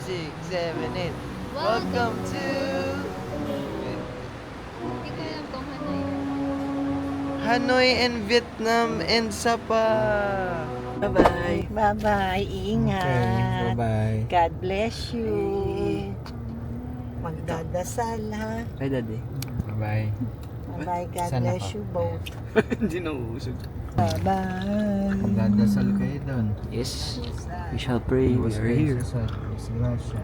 6, 7, 8. Welcome to... Hindi ko alam kung ano yun. Hanoi and Vietnam and Sapa. Bye-bye. Bye-bye. Ingat. bye-bye. God bless you. Magdadasal ha. Bye, Daddy. Bye-bye. Bye-bye. God Sana bless ka. you both. Hindi na uusog. Bye-bye. Magdadasal kayo doon. Yes, we shall pray. We are here. Sa Russia.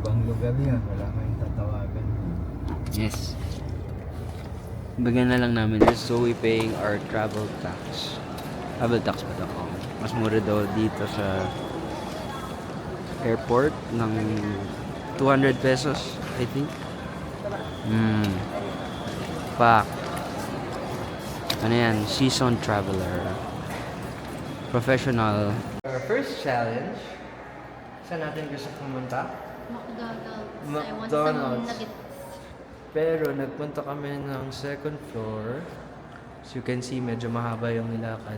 Ibang lugar yan. Wala kayong tatawagan. Yes. Bagyan na lang namin is so we paying our travel tax. Travel tax ba ito? Mas mura daw dito sa airport ng 200 pesos, I think. Pak. Ano yan? Season traveler. Professional. Our first challenge. Saan natin gusto pumunta? McDonald's. I want some McDonald's. nuggets. Pero nagpunta kami ng second floor. As you can see, medyo mahaba yung nilakad.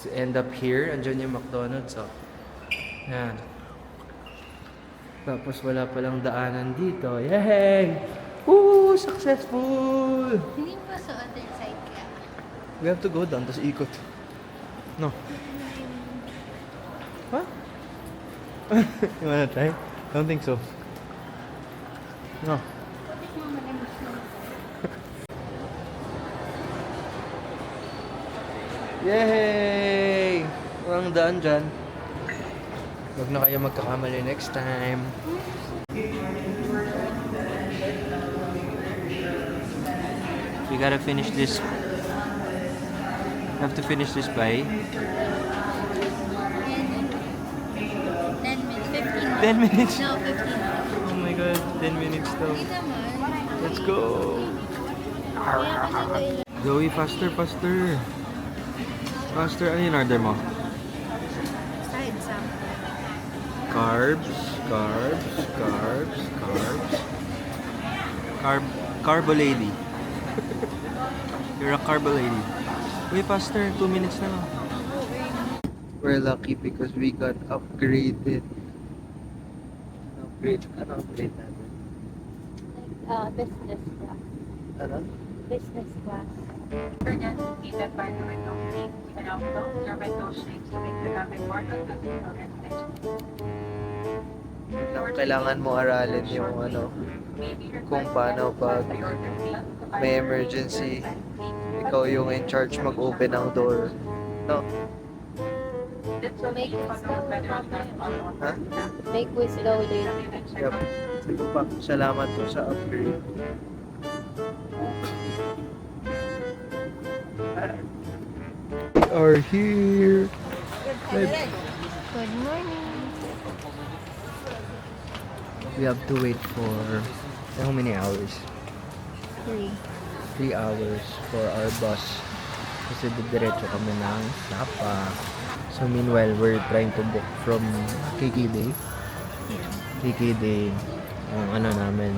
To end up here, andyan yung McDonald's. Oh. Yan. Tapos wala palang daanan dito. Yay! Woo! Successful! Hindi mo sa other side ka. We have to go down, tapos ikot. No. What? You wanna try? Don't think so. No. Yay! Walang daan dyan. Huwag na kayo magkakamali next time. We gotta finish this. Have to finish this by 10 minutes. 15 10 minutes. No, 15. Oh my god, 10 minutes daw. Hindi naman. Let's go! Kaya kasi kayo Zoe, faster, faster! Faster, ano yung order mo? side some. Carbs, carbs, carbs, carbs. Carbo lady. You're a carbo lady. Way faster, 2 minutes na lang. We're lucky because we got upgraded. Ano upgrade natin? Business class. Ano? Business class. Heated by the window seat, and also your window shades to make the cabin more comfortable and Kailangan mo aralin yung ano, kung paano pag may emergency, ikaw yung in charge mag-open ng door. No? Make us go. Ha? Make us go, dude. Yep. Sige pa. Salamat po sa upgrade. We are here. Good morning. We have to wait for how many hours? 3. 3 hours for our bus. Kasi diretso kami ng Sapa. So meanwhile, we're trying to book from KKday. KKday, yung ano namin,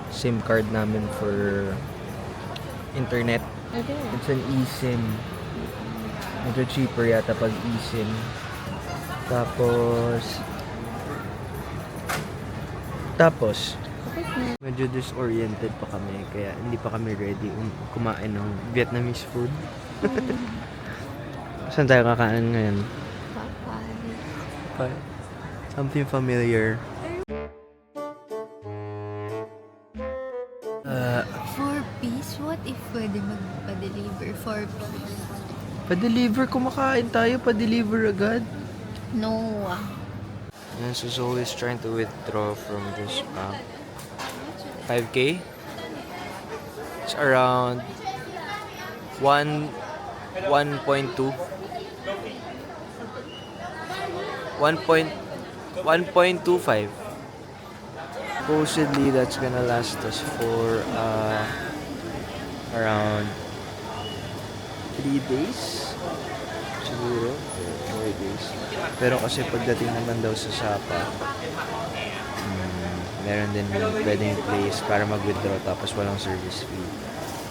SIM card namin for internet. Okay. It's an eSIM. Medyo cheaper yata pag eSIM. Tapos, medyo disoriented pa kami kaya hindi pa kami ready kumain ng Vietnamese food. Saan tayo kakain ngayon? Something familiar. 4-piece? What if pwede magpa-deliver 4-piece? Pa-deliver, kumakain tayo, pa-deliver agad. No. And so Zoe is trying to withdraw from this bank. 5K? It's around 1.2. 1.25. Supposedly that's gonna last us for around 3 days. Siguro 4 days. Pero kasi pagdating naman daw sa Sapa, meron din pwedeng place para mag-withdraw tapos walang service fee.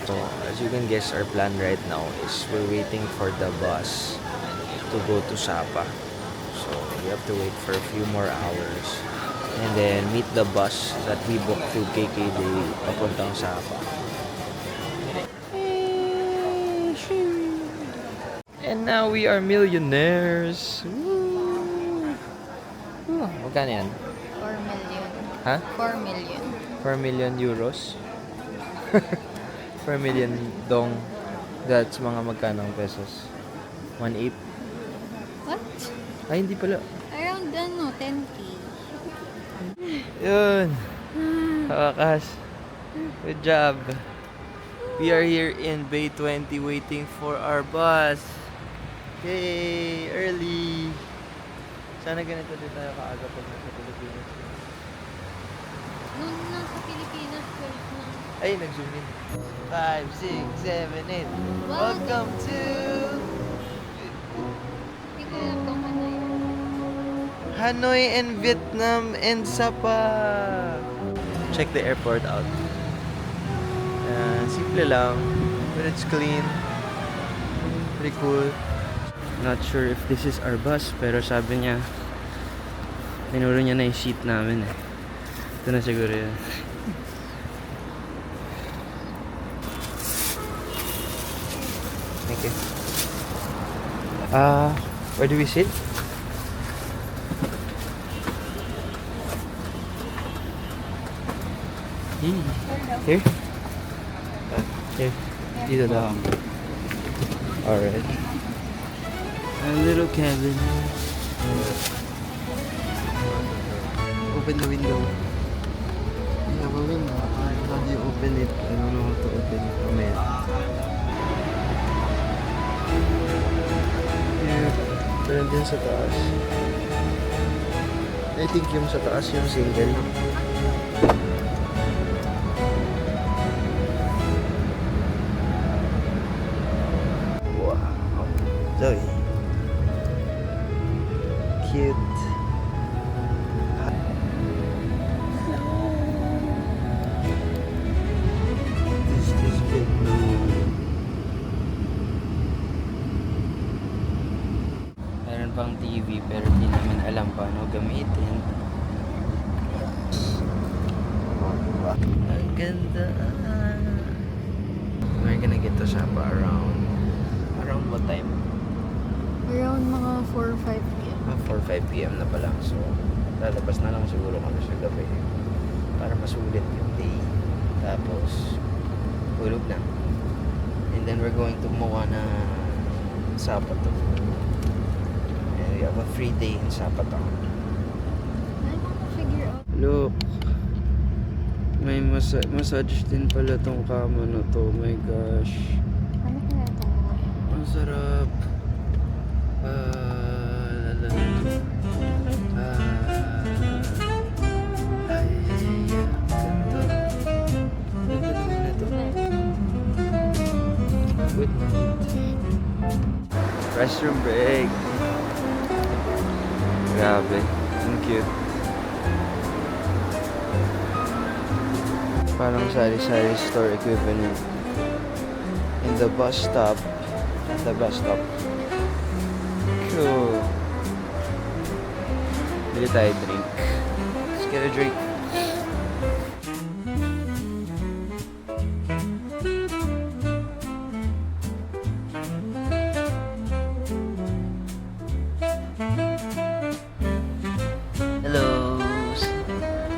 So, as you can guess, our plan right now is we're waiting for the bus to go to Sapa. So, we have to wait for a few more hours. And then meet the bus that we booked through KKD papuntang Sapa. And now we are millionaires. Woo! Magkano yan? 4 million. Ha? 4 million. 4 million euros? 4 million dong. That's mga magkano ang pesos? 1/8? What? Ay, hindi pala. Around 10k. Yun. Kakas. Good job. We are here in Bay 20 waiting for our bus. Yay! Early! Sana ganito din tayo kaaga pag nasa Pilipinas. Nung nasa Pilipinas, 12 na. Ay, nag-zoom in. 5, 6, 7, 8. Welcome to Hindi ko alam kung ano yun. Hanoi and Vietnam and Sapa. Check the airport out. Simple lang, but it's clean. Pretty cool. Not sure if this is our bus, pero sabi niya, tinuro niya na yung seat namin eh. Ito na siguro yun. Thank you. Where do we sit? Here? Here. Dito daw. Alright. A little cabin. Open the window. You have a window. How do you open it? I don't know how to open it. Oh, man. Yeah. Meron din sa taas. I think yung sa taas yung single. Zoe. Cute. This is big blue. Meron pang TV pero di namin alam paano gamitin. Ang ganda. We're gonna get to Sapa around what time? Around mga 4 or 5 p.m. 4-5 p.m. na pala. So, lalabas na lang siguro kami sa gabi para masulit yung day. Tapos, hulog na. And then we're going to Moana Sapato. And we have a free day in Sapato. Ay, figure out. Look! May massage din pala tong kama na to. Oh my gosh. Ano kaya ito? Ang sarap. Good night. Restroom break. Grabe. Ang cute. Parang sari-sari store equivalent. In the bus stop. At the bus stop. Cool. Bili tayo drink. Let's get a drink. Hello!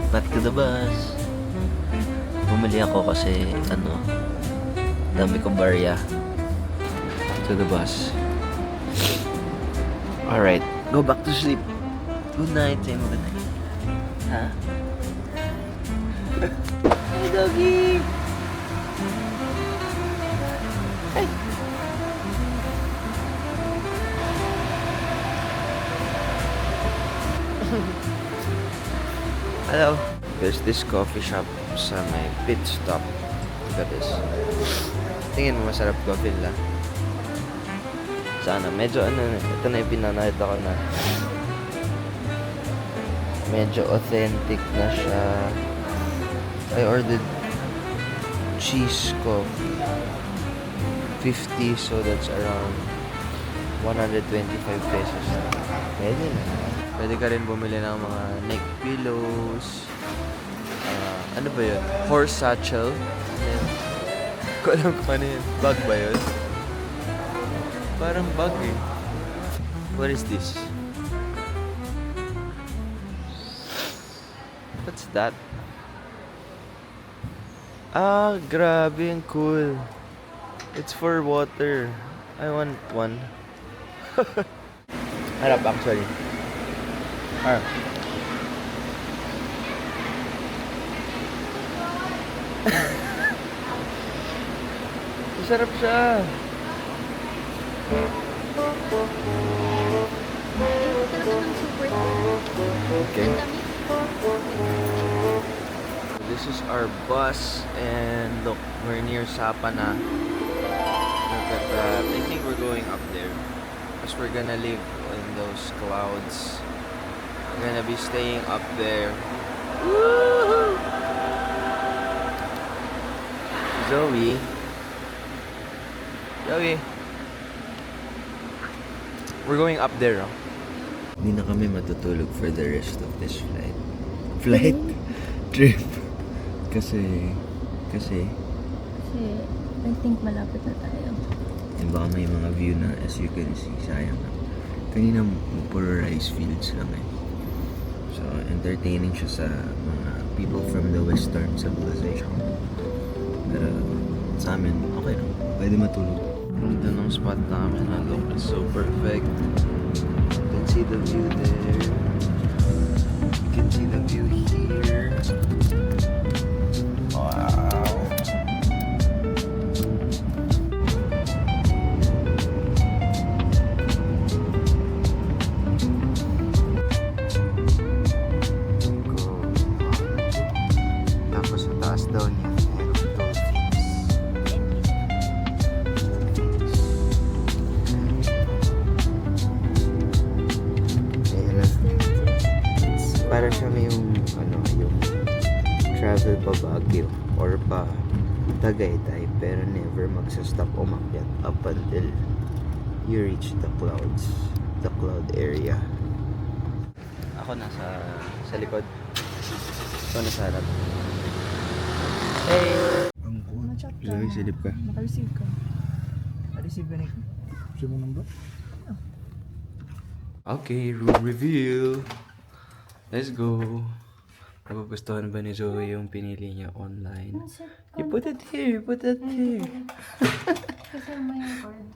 Back to the bus. Bumili ako kasi dami kong barya. To the bus. Alright, go back to sleep. Good night, say mo good night. Ha? Hey, doggy! Hey! Hello. There's this coffee shop sa may pit stop. Look at this. Tingin mo masarap coffee nila. Sana. Medyo ito na yung pinanakita ko na medyo authentic na siya. I ordered cheese coffee. 50, so that's around 125 pesos. Pwede na. Pwede ka rin bumili ng mga neck pillows. Ano ba yun? Horse satchel. Ko alam kung ano yun. Bag ba yun? Parang bag eh. What is this? What's that? Ah, grabe, ang cool. It's for water. I want one. Harap actually. Harap. Masarap siya. Okay. This is our bus and look, we're near Sapa na. Look at that. I think we're going up there because we're gonna live in those clouds. We're gonna be staying up there. Woohoo! Zoe. We're going up there. Hindi na kami matutulog for the rest of this flight. Trip. Kasi, I think malapit na tayo. baka may mga view na as you can see, sayang na. Kanina puro rice fields lang eh. So, entertaining siya sa mga people from the Western civilization. Pero sa amin, okay lang. Pwede matulog. Punta ng spot namin. Look, it's so perfect. You can see the view there. You can see the view here. Wow. Tapos sa taas daw niya, meron dolphins. Ayan na. Para siya may yung travel pa Baguio or pa Tagaytay pero never magsastop umakyat up until you reach the clouds, the cloud area. Ako sa likod. Ito nasa harap. Hey! Ang cool. Zoe, silip ka. Naka-receive ka. Naka-receive ka na ito. Gusto mo number? Okay, room reveal. Let's go. Nagugustuhan ba ni Zoe yung pinili niya online? You put it here, put it here. Kasama yung card.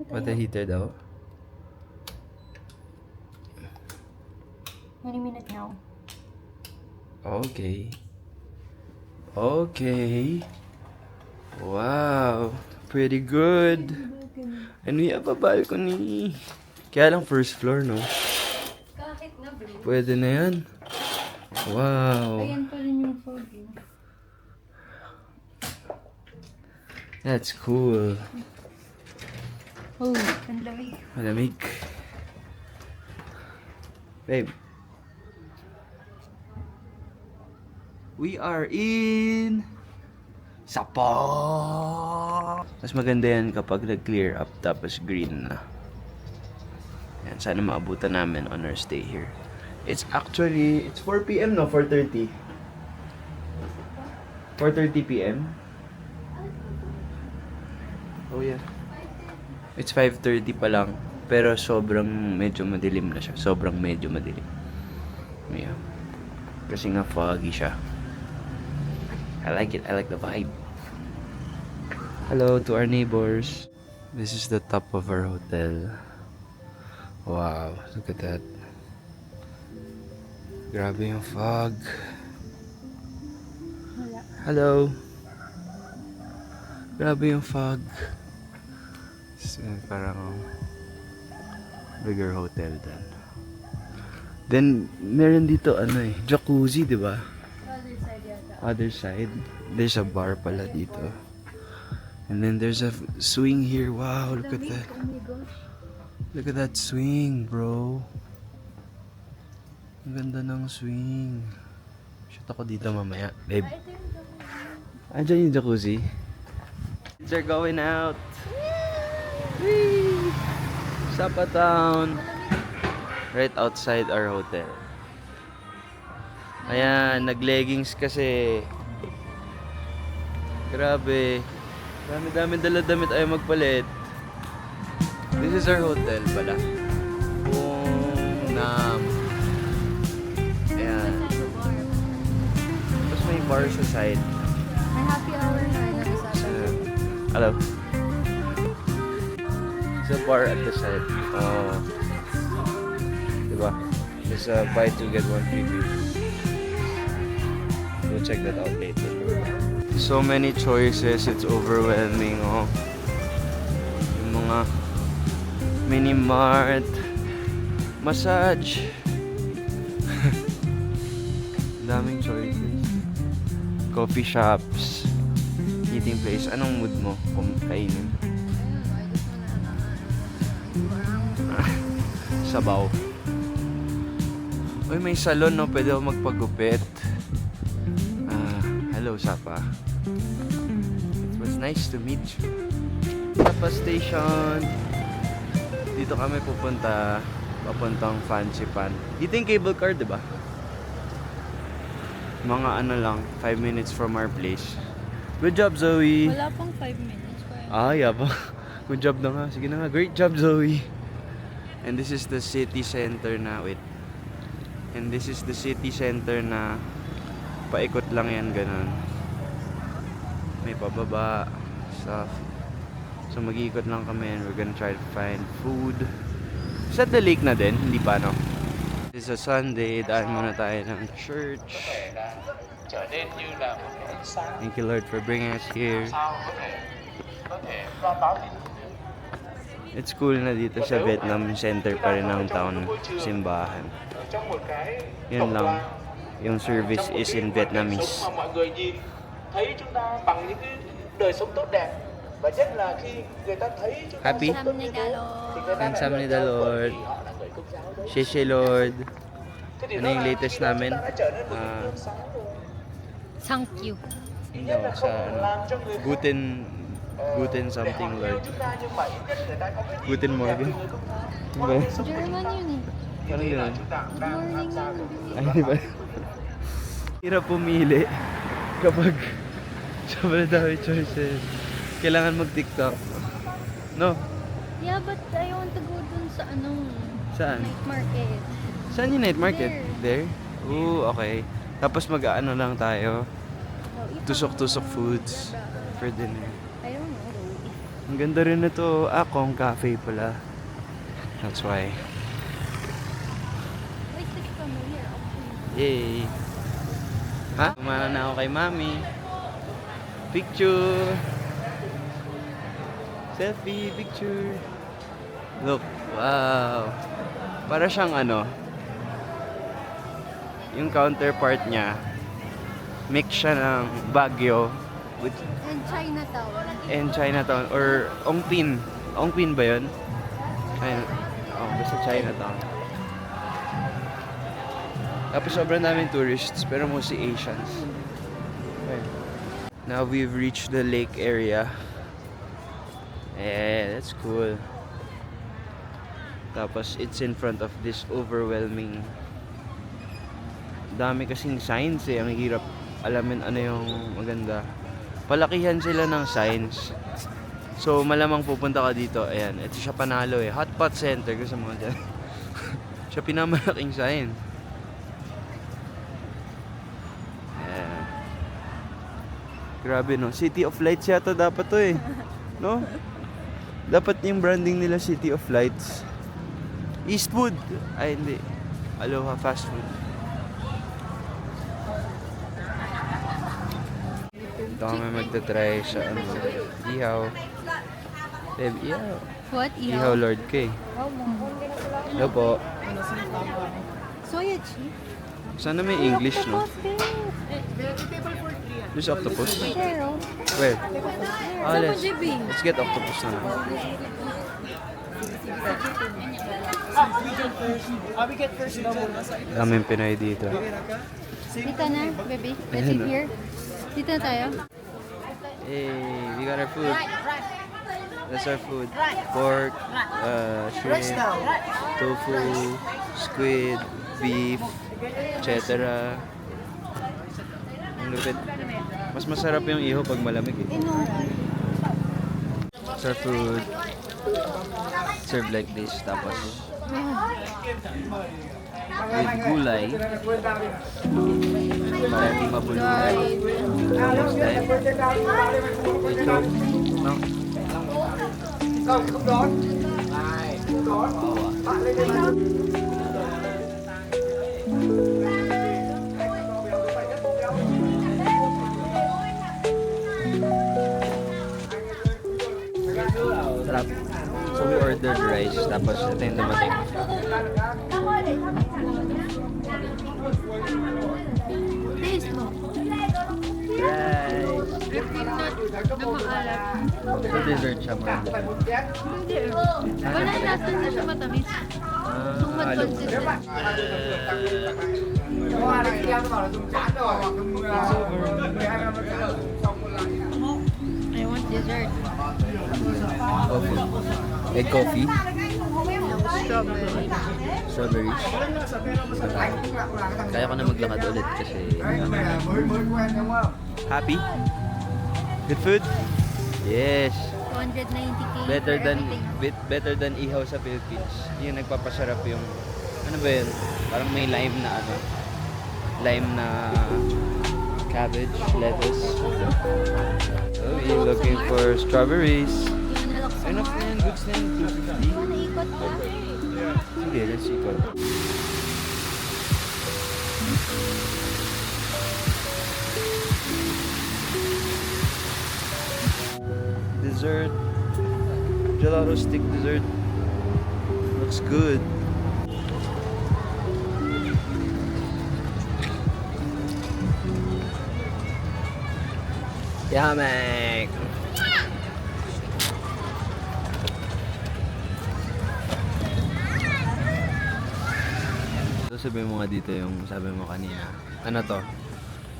Water heater daw? 20 minutes now. Okay. Okay. Wow. Pretty good. And we have a balcony. Kaya lang first floor, no? Kahit na bro. Pwede na yan. Wow. Ayan pa rin yung phone. That's cool. Oh, ang lamig. Malamig. Babe. We are in Sapa. Mas maganda yan kapag nag-clear up tapos green na. Yan, sana maabutan namin on our stay here. It's 4 p.m. no? 4:30. 4:30 p.m. Oh yeah. It's 5:30 pa lang. Pero sobrang medyo madilim na siya. Sobrang medyo madilim. Yeah. Kasi nga foggy siya. I like it. I like the vibe. Hello to our neighbors. This is the top of our hotel. Wow, look at that. Grabe yung fog. Hello. Grabe yung fog. It's parang bigger hotel then. Then meron dito jacuzzi, di ba? Other side yata. Other side. There's a bar pala dito. And then there's a swing here. Wow, look at that. Oh my gosh. Look at that swing, bro. Ang ganda ng swing. Shoot ako dito mamaya, babe. Ito yung jacuzzi. Andiyan yung jacuzzi. They're going out. Whee! Sapa Town. Right outside our hotel. Ayan, nag-leggings kasi. Grabe. Dami-dami dala-damit ayaw magpalit. This is our hotel pala. Nam. Ayan. Tapos may bar sa side. May happy hour na nag-usapan. Hello. There's a bar at the side. Oh. Diba? There's a buy 2 get 1 free beer. We'll check that out later. So many choices, it's overwhelming. Oh. Yung mga mini mart, massage. Daming choices. Coffee shops, eating place. Anong mood mo kung kainin? Sabaw. Uy, may salon, no? Pwede ako magpagupit. Hello, Sapa. It was nice to meet you. Sapa Station. Dito kami pupunta. Papuntang Fancy Pan. Dito yung cable car, diba? Mga ano lang, 5 minutes from our place. Good job, Zoe! Wala pang 5 minutes pa. Yaba. Good job na nga. Sige na nga. Great job, Zoe! And this is the city center na, wait. And this is the city center na paikot lang yan, ganun. May pababa, stuff. So mag-iikot lang kami and we're gonna try to find food. Is that the lake na din? Hindi pa, no? This is a Sunday. Daan muna tayo ng church. Thank you, Lord, for bringing us here. It's cool na dito sa Vietnam, center pa rin ng town, simbahan. Yun lang. Yung service is in Vietnamese. Mọi người nhìn thấy chúng ta bằng những cái đời sống tốt đẹp, và nhất là khi người ta thấy chúng ta Happy? sống tốt như thế thì người ta lại Handsome ni the noi theo bởi Lord. vì họ là người Công giáo đấy. Sheshe Lord. Thế thì Ano nó yung là latest khi đó namin? chúng ta đã trở nên một Ah. cái gương sáng rồi. Thank you. Thứ nhất là Sa không ano, làm cho người khác, Guten để something họ theo Lord. chúng ta, nhưng mà ít nhất người ta có cái nhìn Guten đẹp Morgen. về người Công giáo. Ano Có ba? cái sống tốt như German thế. yun eh. Parang Thế là yun. chúng ta cũng đang tham gia vào cái Ay, di ba? Hirap pumili kapag sobrang dami choices. Kailangan mag-TikTok. No? Yeah, but I want to go dun sa Saan? night market. Saan yung night market? There. There? Ooh, okay. Tapos mag-ano lang tayo. Oh, eat Tusok-tusok foods for dinner. I don't know. Ang ganda rin na to. Kong cafe pala. That's why. Wait, it's familiar. Yay! Ha? Kumana na ako kay Mami. Picture! Selfie, picture! Look, wow! Para siyang ano, yung counterpart niya, mix siya ng Baguio with And Chinatown. and Chinatown or Ongpin. Ongpin ba yun? Ayun. Oh, basta Chinatown. Tapos sobrang daming tourists, pero mostly Asians. Okay. Now we've reached the lake area. That's cool. Tapos it's in front of this overwhelming. Dami kasing signs eh. Ang hirap alamin ano yung maganda. Palakihan sila ng signs. So malamang pupunta ka dito. Ayan, ito siya panalo eh. Hotpot Center kasi mga dyan. Siya pinamalaking sign. Ayan. Grabe no. City of Lights yata dapat to eh. No? Dapat yung branding nila City of Lights. Eastwood. Ay hindi. Aloha Fast Food. Ito kami magta-try sa ano. Ihaw. Babe, ihaw. What? Ihaw Lord K. Hello po. Soya chip? Sana may English, no? Octopus, There's octopus. Cheryl. Where? Saan mo, JB? Let's get octopus na lang. Daming Pinoy dito. Dito na, baby. Let's Ayan eat na. here. Dito na tayo. Hey, we got our food. That's our food. Pork, shrimp, tofu, squid, beef, etc. Ang lupit. Mas masarap yung iho pag malamig eh. It's our food. Served like this. Tapos with gulay. Para di mabulunan. Almost time. Itlog. No? Sarap. So we ordered rice. Tapos ito yung dumating. Taste mo. Rice. Na maalat. So dessert siya mga. Hindi. Wala natin na siya matamis. Sumad Halo. consistent. I want dessert. Coffee. Egg coffee. Strawberry. Strawberries. Kaya ko na maglakad ulit kasi happy? Good food? Yes. 290k. Better than ihaw sa Philippines. Yung nagpapasarap yung ano ba yun? Parang may lime na ano. Lime na cabbage, lettuce. Oh, you're looking for strawberries. Enough na yan, goods na yan. 250. Naikot ka. Sige, let's ikot. Dessert. Gelato stick dessert. Looks good. Yummy! So sabihin mo nga dito yung sabi mo kanina. Ano to?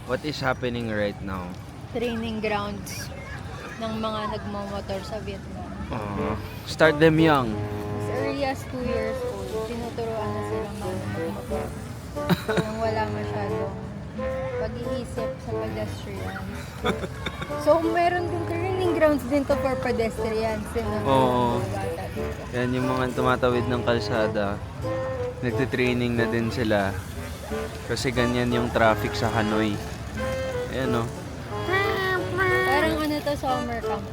What is happening right now? Training grounds ng mga nagmamotor sa Vietnam. Start them young. As early as 2 years old, tinuturuan na sila magmotor. Nang wala masyadong pag-iisip sa pedestrians. So, meron din training grounds din to for pedestrians. Din ng Oo. mga bata dito. Yan yung mga tumatawid ng kalsada. Nagtitraining na din sila. Kasi ganyan yung traffic sa Hanoi. Ayan o. Parang ano to, summer camp.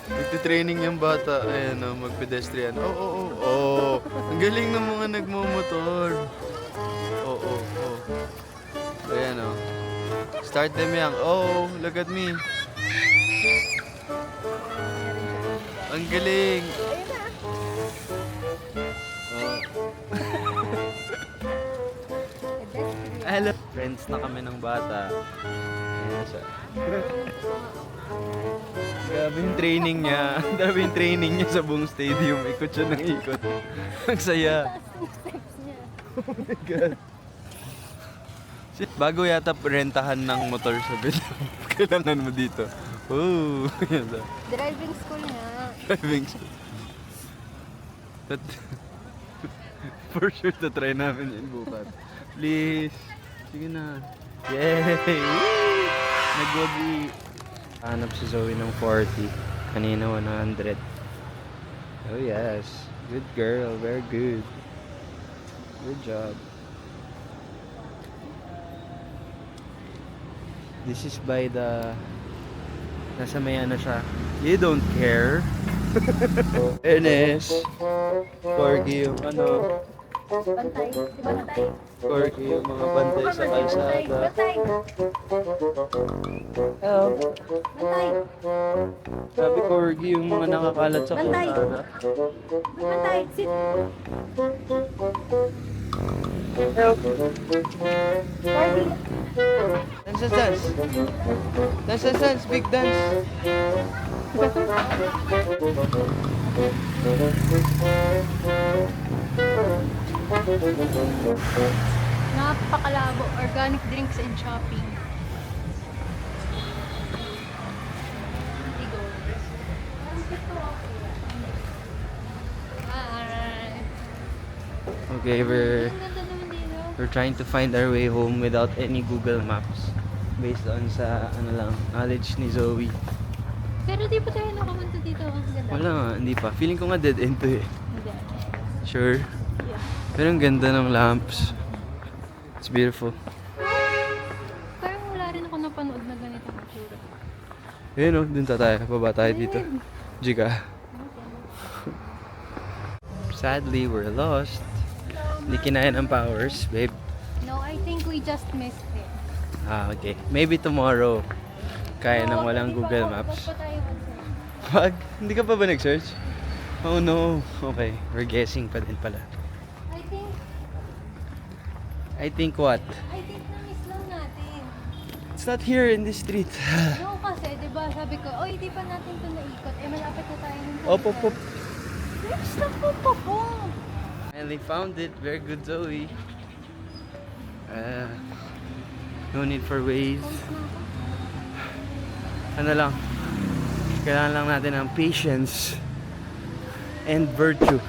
Nagtitraining yung bata. Ayan o, mag-pedestrian. Oo. Ang galing ng mga nagmumotor. Oo. Ayan o. Start them young. Oh, look at me. Ang galing. Hello. Friends na kami ng bata. Ayan siya. Grabe yung training niya. Grabe yung training niya sa buong stadium. Ikot siya ng ikot. Ang saya. Oh my God. Shit, bago yata rentahan ng motor sa Vietnam. Kailangan mo dito. Oh, yan na. Driving school nga. Driving school. For sure, try namin yun bukas. Please. Sige na. Yay! Woo! Nag-gogi. Hanap si Zoe ng 40. Kanina 100. Oh yes. Good girl. Very good. Good job. This is by the... Nasa may ano siya. You don't care. Ernest. Corgi yung ano. Bantay. Si Bantay. Corgi yung mga bantay sa kalsada. Bantay. Hello. Bantay. Sabi Corgi yung mga nakakalat sa Bantay. kalsada. Bantay. Sit. Hello. Barbie. Dance. Dance. Big dance. Napakalabo. Organic drinks and shopping. Tigo. Okay, Ang ganda naman dito. we're trying to find our way home without any Google Maps. Based on sa ano lang, knowledge ni Zoe. Pero di pa tayo nakapunta dito. Ang ganda. Wala nga, hindi pa. Feeling ko nga dead end to eh. Hindi. Sure. Yeah. Pero ang ganda ng lamps. It's beautiful. Parang wala rin ako napanood na ganito ang tsura. Ayun o, dun tayo. Baba tayo dito. Ayun. Jika. Sadly, we're lost. Hindi kinaya ng powers, babe. No, I think we just missed it. Ah, okay. Maybe tomorrow. Kaya nang walang Google Maps. Wag pa tayo mag-search. Wag? Hindi ka pa ba nag-search? Oh no. Okay, we're guessing pa din pala. I think what? na-miss lang natin. It's not here in this street. No, kasi, di ba, sabi ko, oy, di pa natin ito naikot. Eh, malapit na tayo ng Op, op, op. Stop po po po. Finally found it. Very good, Zoe. No need for ways. Ano lang. Kailangan lang natin ng patience and virtue.